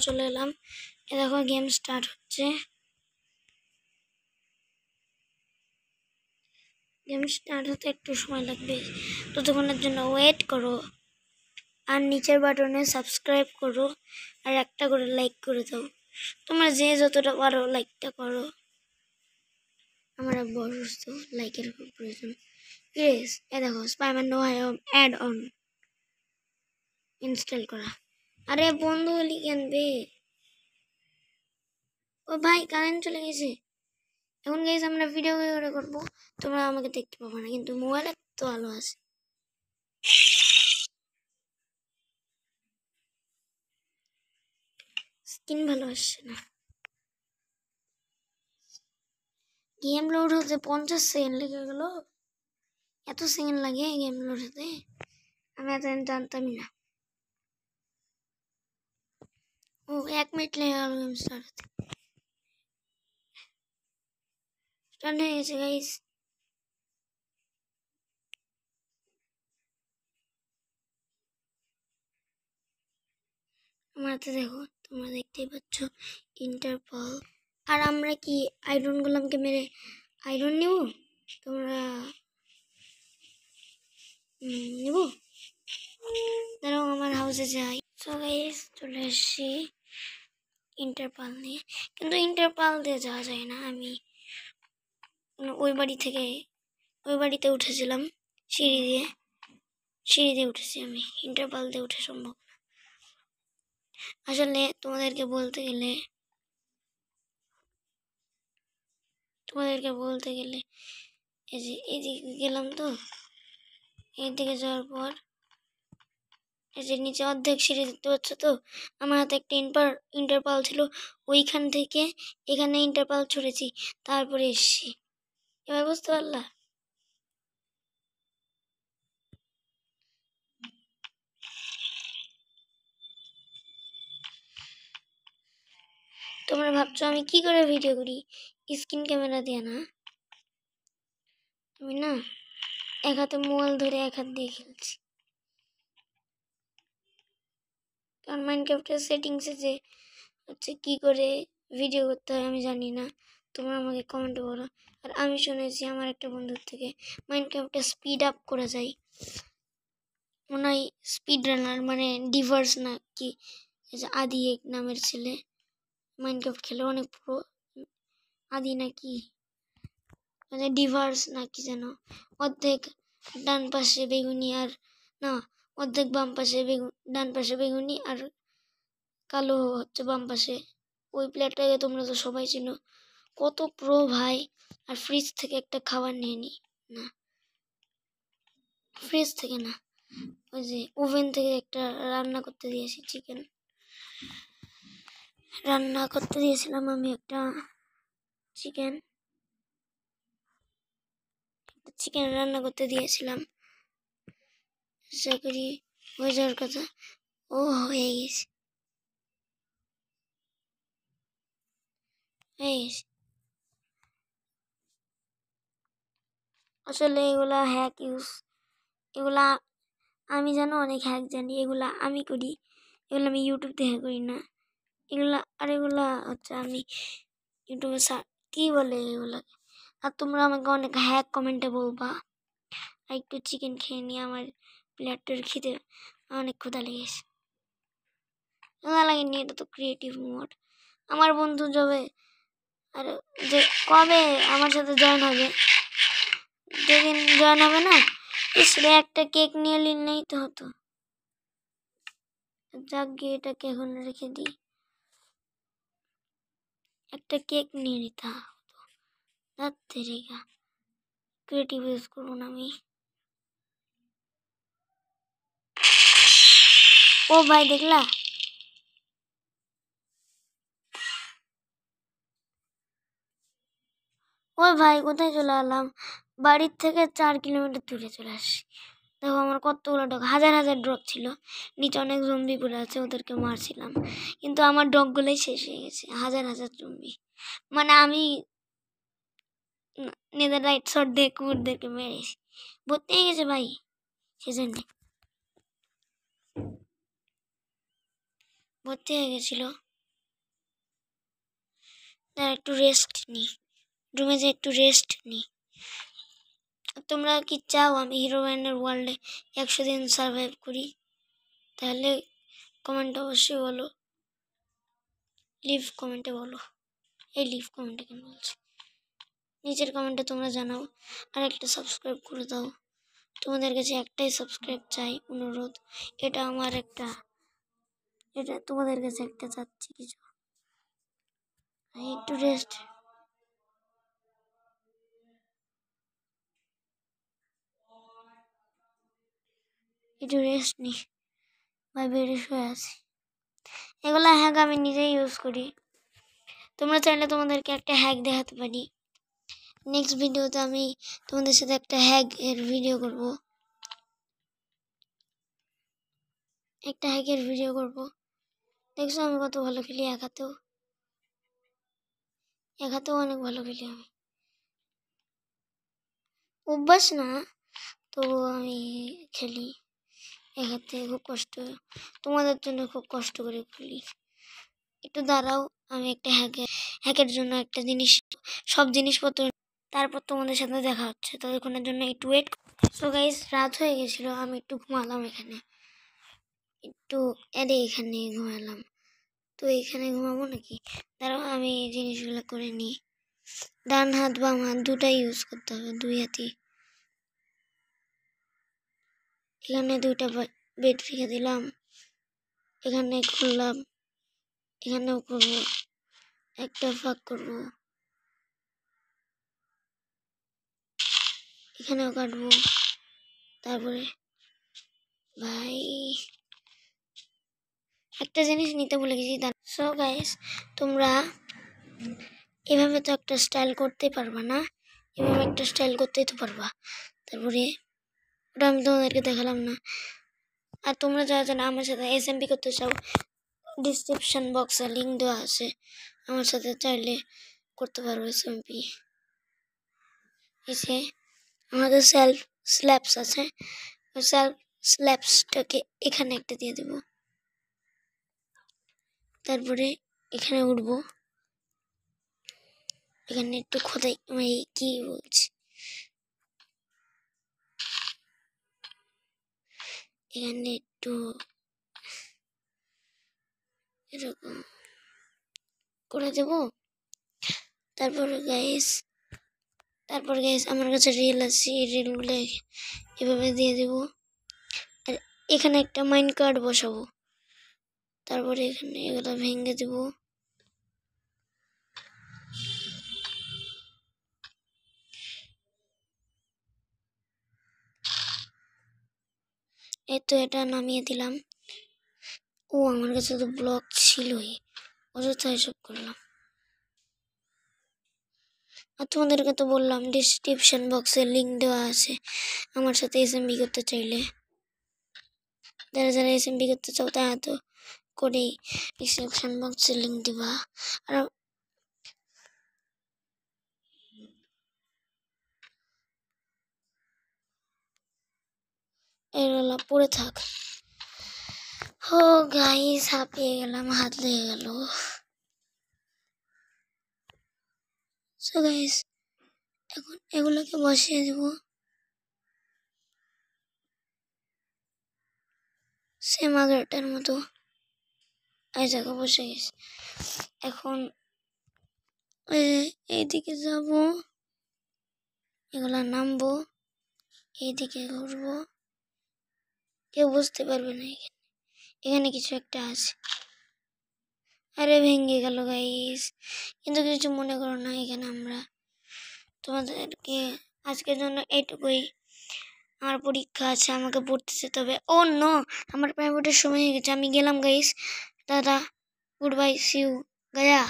চলে এলাম। এ দেখো গেম স্টার্ট হচ্ছে। গেম স্টার্ট হতে একটু সময় লাগবে, ততক্ষণের জন্য ওয়েট করো। আর নিচের বাটনে সাবস্ক্রাইব করো আর একটা করে লাইক করে দাও। তোমরা যে যতটা পারো লাইকটা করো। আমার বড় লাইকের খুব প্রয়োজন। ইয়েস, এ দেখো Spiderman no add on install করা। আরে বন্ধু হলি কেন বে? ও ভাই কারেন্ট চলে গেছে। এখন গাইস আমরা ভিডিও করে করবো, তোমরা আমাকে দেখতে পাবো না, কিন্তু মোবাইলে তো আলো আছে। স্কিন ভালো আসছে না। গেম লোড হতে 50 সেকেন্ড লেগে গেল। এত সেকেন্ড লাগে গেম লোড হতে? আমি এত জানতামই না। ও 1 মিনিট লেগে গেল গেম স্টার্ট হতে। স্টার্ট হয়ে গেছে গাইস। আমার হাতে দেখো, তোমরা দেখতেই পাচ্ছ ইন্টারপল। আর আমরা কি আয়রন গোলামকে মেরে আয়রন নিব? তোমরা নিব? দাঁড়াও আমার হাউসে যাই। সো গাইস চলে এসেছি ইন্টারপাল নিয়ে, কিন্তু ইন্টারপাল দিয়ে যাওয়া যায় না। আমি ওই বাড়িতে উঠেছিলাম সিঁড়ি দিয়ে উঠেছি। আমি ইন্টারপাল দিয়ে উঠে সম্ভব না। আসলে তোমাদেরকে বলতে গেলে এই যে এইদিকে গেলাম, তো এইদিকে যাওয়ার পর এই যে নিচে অর্ধেক সিঁড়ি দেখতে পাচ্ছ তো, আমার হাতে একটা ইন্টারপাল ছিল। ওইখান থেকে এখানে ইন্টারপাল ছড়েছি, তারপরে এসছি। এবার বুঝতে পারলা? তোমরা ভাবছো আমি কি করে ভিডিও করি? স্ক্রিন ক্যামেরা দিয়ে না, আমি না এক হাতে মোবাইল ধরে এক হাত দিয়ে খেলছি। কারণ মাইনক্রাফটের সেটিংসে যে হচ্ছে কি করে ভিডিও করতে হয় আমি জানি না, তোমরা আমাকে কমেন্টে বলো। আর আমি শুনেছি আমার একটা বন্ধুর থেকে মাইনক্রাফটে স্পিড আপ করা যায়। মনে হয় স্পিড রানার মানে ডিভার্স না কি, আদি এক নামের ছেলে মাইনক্রাফট খেলে অনেক পুরো। আদি নাকি মানে ডিভার্স নাকি যেন, অর্ধেক ডান পাশে বেগুনি আর না, অর্ধেক বাম পাশে ডান পাশে বেগুনি আর কালো হচ্ছে বাম পাশে। ওই প্লেটটাকে তোমরা তো সবাই চিনো। কত প্রো ভাই! আর ফ্রিজ থেকে একটা খাবার নিয়ে নি, না ফ্রিজ থেকে না, ওই যে ওভেন থেকে একটা রান্না করতে দিয়েছিলাম আমি একটা চিকেন রান্না করতে দিয়েছিলাম। আশা করি হয়ে যাওয়ার কথা। ও হয়ে গেছে। আসলে এগুলা আমি জানো অনেক হ্যাক জানি, এগুলা আমি করি, এগুলো আমি ইউটিউব থেকে করি না। এগুলা হচ্ছে আমি ইউটিউবে কি বলে এগুলা। আর তোমরা আমাকে অনেক হ্যাক কমেন্টে বলবা। আর একটু চিকেন খেয়ে নিয়ে আমার প্লেটের খিদে অনেক ক্ষুধা লেগেছে। ক্ষুধা লাগেনি, এটা তো ক্রিয়েটিভ মোড। আমার বন্ধু যাবে আর যে কবে আমার সাথে জয়েন হবে, যেদিন জয়েন হবে না, ইসরে একটা কেক নিয়ে নিলেই তো হতো। যাক গিয়ে এটাকে এখন রেখে দিই, একটা কেক নিয়ে নিতে হতো। রেখা ক্রিয়েটিভ ইউজ করবো না আমি। ও ভাই দেখলা, ওই ভাই কোথায় চলে এলাম? বাড়ির থেকে 4 কিলোমিটার দূরে চলে আসি। দেখো আমার কতগুলো ডগ, হাজার ডগ ছিল। নিচে অনেক জম্বি পড়ে আছে, ওদেরকে মারছিলাম, কিন্তু আমার ডগগুলোই শেষ হয়ে গেছে। হাজার জম্বি, মানে আমি নেদার রাইট শট দিয়ে কুকুরদেরকে মেরেছি। ভর্তি হয়ে গেছে ভাই, সেজন্য ভর্তি হয়ে গেছিল। তার একটু রেস্ট নিই, রুমে যে একটু রেস্ট নিই। তোমরা কি চাও আমি হিরোইনের ওয়ার্ল্ডে 100 দিন সার্ভাইভ করি? তাহলে কমেন্ট অবশ্যই বলো, লিভ কমেন্টে বলো। এই লিভ কমেন্টে কেন বলছি, নিচের কমেন্টে তোমরা জানাও। আর একটা সাবস্ক্রাইব করে দাও, তোমাদের কাছে একটাই সাবস্ক্রাইব চাই, অনুরোধ। এটা আমার একটা, এটা তোমাদের কাছে একটা চাচ্ছি কিছু। একটু রেস্ট, একটু রেস্ট নি ভাই, বেড়ে শুয়ে আছি। এগুলা হ্যাক আমি নিজেই ইউজ করি, তোমরা চাইলে তোমাদেরকে একটা হ্যাক দেখাতে পারি। নেক্সট ভিডিওতে আমি তোমাদের সাথে একটা হ্যাক এর ভিডিও করব, একটা হ্যাকের ভিডিও করব। দেখছো আমি কত ভালো খেলি, এক হাতেও অনেক ভালো খেলি আমি। অভ্যাস না, তো আমি খেলি এক হাতে, খুব কষ্ট, তোমাদের জন্য খুব কষ্ট করে খেলি। একটু দাঁড়াও, আমি একটা হ্যাকের জন্য একটা জিনিস, সব জিনিসপত্র, তারপর তোমাদের সাথে দেখা হচ্ছে। ততক্ষণের জন্য একটু ওয়েট। সো গাইস, রাত হয়ে গেছিল, আমি একটু ঘুমালাম এখানে, এখানে ঘুমালাম। তো এখানে ঘুমাবো নাকি? দাঁড়াও আমি এই জিনিসগুলো করে নিই। ডান হাত বাম হাত দুটাই ইউজ করতে হবে, দুই হাতই। এখানে দুইটা বেড রেখে দিলাম, এখানে খুললাম, এখানেও করবো, একটা ফাঁক করবো, এখানেও কাটবো। তারপরে ভাই একটা জিনিস নিতে ভুলে গেছি। সো গাইস, তোমরা এভাবে তো একটা স্টাইল করতে পারবা না, এভাবে একটা স্টাইল করতেই তো পারবা। তারপরে ওটা আমি তোমাদেরকে দেখালাম না। আর তোমরা যারা যারা আমার সাথে এসএমপি করতে চাও, ডিসক্রিপশন বক্সে লিঙ্ক দেওয়া আছে, আমার সাথে চাইলে করতে পারো এসএমপি। এসে আমাদের সেলফ স্ল্যাবস আছে, সেলফ স্ল্যাবসটাকে এখানে একটা দিয়ে দেব। তারপরে এখানে উঠবো, এখানে একটু খোদাই, আমি কি বলছি, এখানে একটু এরকম করে দেব। তারপরে গাইস আমার কাছে রিল আছে, এই রিলগুলো এভাবে দিয়ে দেব। আর এখানে একটা মাইন্ড কার্ড বসাবো, তারপরে এখানে এগুলো ভেঙে দেব। এই তো এটা নামিয়ে দিলাম। ও আমার কাছে তো ব্লক ছিলই, অযথা এসব করলাম। আর তোমাদেরকে তো বললাম ডিসক্রিপশন বক্সে লিঙ্ক দেওয়া আছে, আমার সাথে এসএমবি করতে চাইলে। যারা যারা এসএমবি করতে চাও তারা তো করেই ডিসক্রিপশন বক্সে লিঙ্ক দিবা। আর এগুলো পড়ে থাক। ও গাইস, হাঁপিয়ে গেলাম, হাত লেগে গেল। সো গাইস, এখন এগুলোকে বসিয়ে দেব সেম আগেরটার মতো। এই জায়গা বসে গেছে। এখন এইদিকে যাব, এগুলা নামবো, এইদিকে ঘুরবো, কেউ বুঝতে পারবে না এখানে কিছু একটা আছে। আরে ভেঙে গেল গাইস, কিন্তু কিছু মনে করো না। এখানে আমরা তোমাদেরকে আজকের জন্য এইটুকুই। আমার পরীক্ষা আছে, আমাকে পড়তে যেতে হবে। ও নো, আমার প্রাইভেটের সময় হয়ে গেছে, আমি গেলাম গাইস, দাদা, good bye, see you, Gaya.